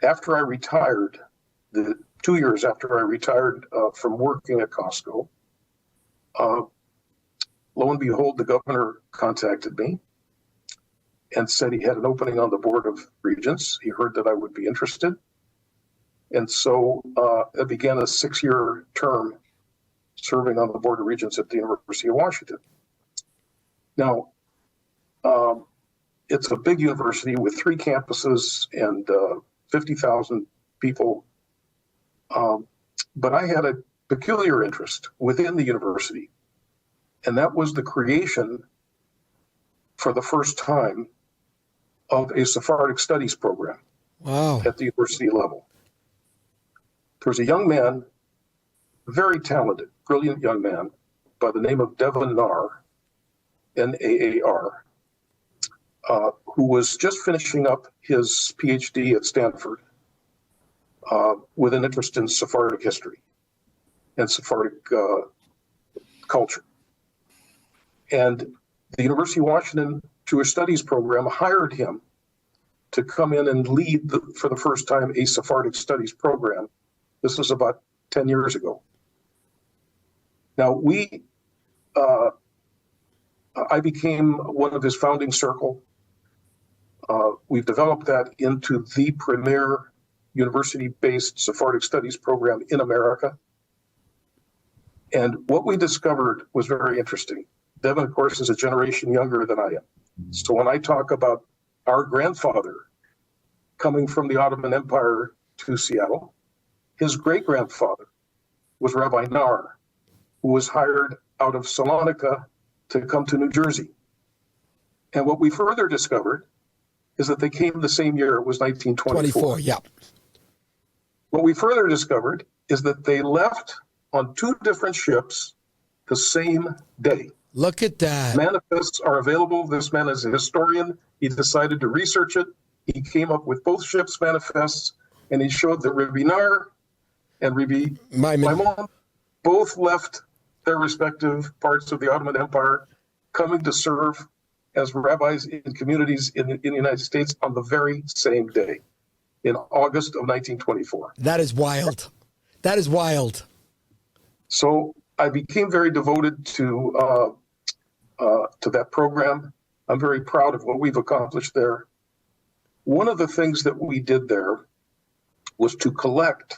after I retired, the 2 years after I retired from working at Costco, lo and behold, the governor contacted me and said he had an opening on the Board of Regents. He heard that I would be interested. And so I began a 6-year term serving on the Board of Regents at the University of Washington. Now, it's a big university with 3 campuses and 50,000 people. But I had a peculiar interest within the university, and that was the creation for the first time of a Sephardic studies program. Wow. At the university level. There was a young man, very talented, brilliant young man by the name of Devin Naar, N-A-A-R, who was just finishing up his PhD at Stanford with an interest in Sephardic history and Sephardic culture. And the University of Washington Jewish Studies program hired him to come in and lead, for the first time, a Sephardic studies program. This was about 10 years ago. Now, I became one of his founding circle. We've developed that into the premier university-based Sephardic studies program in America. And what we discovered was very interesting. Devin, of course, is a generation younger than I am. So when I talk about our grandfather coming from the Ottoman Empire to Seattle, his great-grandfather was Rabbi Naar, who was hired out of Salonika to come to New Jersey. And what we further discovered is that they came the same year. It was 1924. Yeah. What we further discovered is that they left on 2 different ships the same day. Look at that. Manifests are available. This man is a historian. He decided to research it. He came up with both ships' manifests, and he showed that Rabbi Naar and Rabbi Maimon both left their respective parts of the Ottoman Empire, coming to serve as rabbis in communities in the United States on the very same day, in August of 1924. That is wild. That is wild. So I became very devoted to that program. I'm very proud of what we've accomplished there. One of the things that we did there was to collect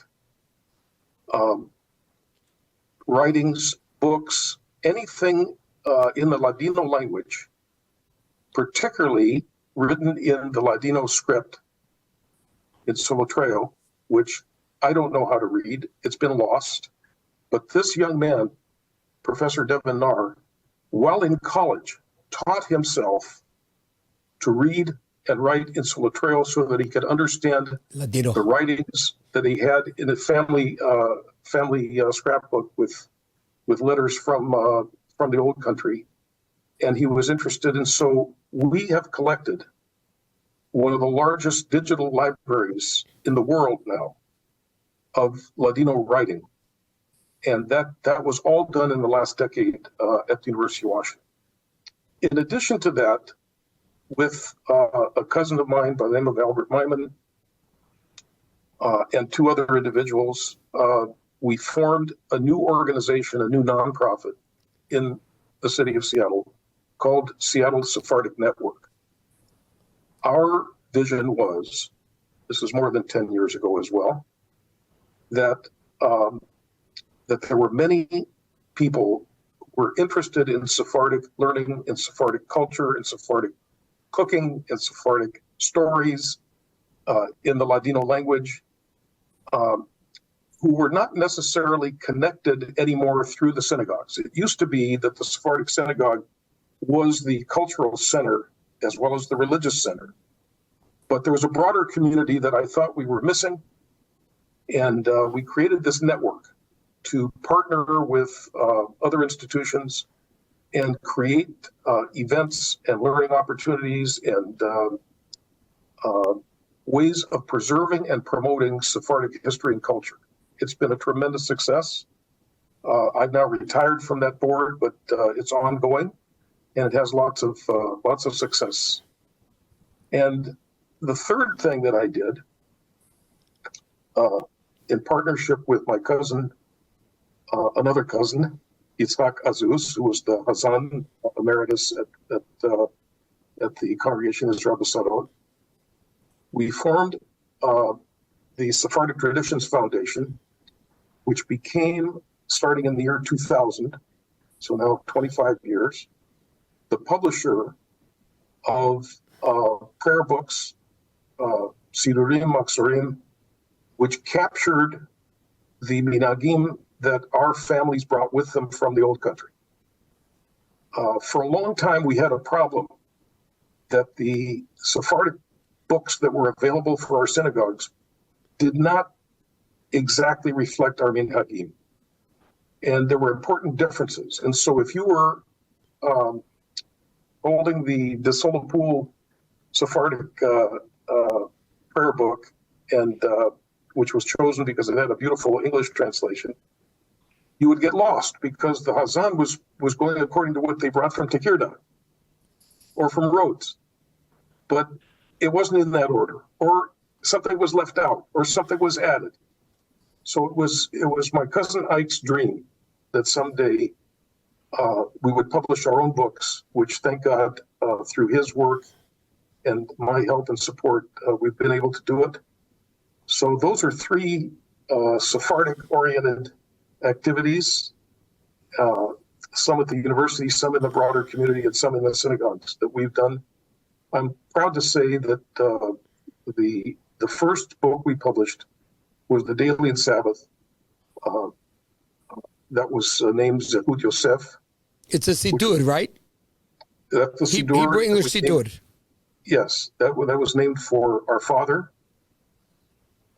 writings, books, anything in the Ladino language, particularly written in the Ladino script in Solotreo, which I don't know how to read. It's been lost. But this young man, Professor Devin Naar, while in college, taught himself to read and write in Solotreo so that he could understand Ladino. The writings that he had in a family scrapbook with letters from the old country. And he was interested in, so we have collected one of the largest digital libraries in the world now of Ladino writing. And that was all done in the last decade at the University of Washington. In addition to that, with a cousin of mine by the name of Albert Maimon and 2 other individuals, we formed a new organization, a new nonprofit in the city of Seattle called Seattle Sephardic Network. Our vision was, this is more than 10 years ago as well, that there were many people who were interested in Sephardic learning, in Sephardic culture, in Sephardic cooking, in Sephardic stories, in the Ladino language, who were not necessarily connected anymore through the synagogues. It used to be that the Sephardic synagogue was the cultural center as well as the religious center. But there was a broader community that I thought we were missing, and we created this network to partner with other institutions and create events and learning opportunities and ways of preserving and promoting Sephardic history and culture. It's been a tremendous success. I've now retired from that board, but it's ongoing, and it has lots of success. And the third thing that I did in partnership with my cousin, another cousin, Yitzhak Azuz, who was the Hazan emeritus at the Congregation of Israel Besadot. We formed the Sephardic Traditions Foundation, which became, starting in the year 2000, so now 25 years, the publisher of prayer books, Sidurim, Maksurim, which captured the minagim that our families brought with them from the old country. For a long time, we had a problem that the Sephardic books that were available for our synagogues did not exactly reflect our minhagim. And there were important differences. And so if you were holding the Solopul Sephardic prayer book, and which was chosen because it had a beautiful English translation, you would get lost because the Hazan was going according to what they brought from Tekirda or from Rhodes. But it wasn't in that order, or something was left out, or something was added. So it was my cousin Ike's dream that someday we would publish our own books, which, thank God, through his work and my help and support, we've been able to do it. So those are three Sephardic-oriented activities, some at the university, some in the broader community, and some in the synagogues that we've done. I'm proud to say that the first book we published was the Daily and Sabbath. That was named Zehut Yosef. It's a Sidur, right? That's the Sidur. Hebrew English Sidur. Yes, that was named for our father,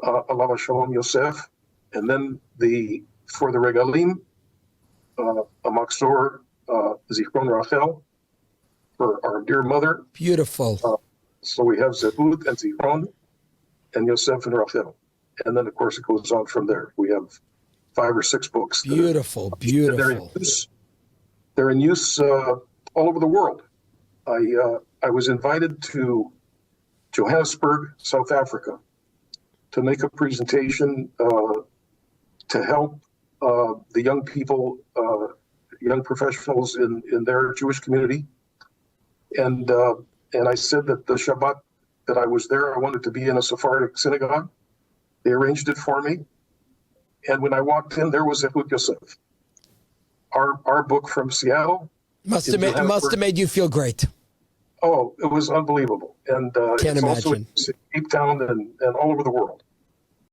Alav Shalom Yosef, and then for the Regalim, a Maxor Zichron Rachel, for our dear mother. Beautiful. So we have Zehut and Zichron and Yosef and Rachel. And then, of course, it goes on from there. We have 5 or 6 books. Beautiful, beautiful. They're in use all over the world. I was invited to Johannesburg, South Africa, to make a presentation to help the young people, young professionals in their Jewish community. And I said that the Shabbat that I was there, I wanted to be in a Sephardic synagogue. They arranged it for me. And when I walked in, there was Zehut Yosef, our book from Seattle. Must have made you feel great. Oh, it was unbelievable. And Can't it's also imagine. in Cape Town and all over the world.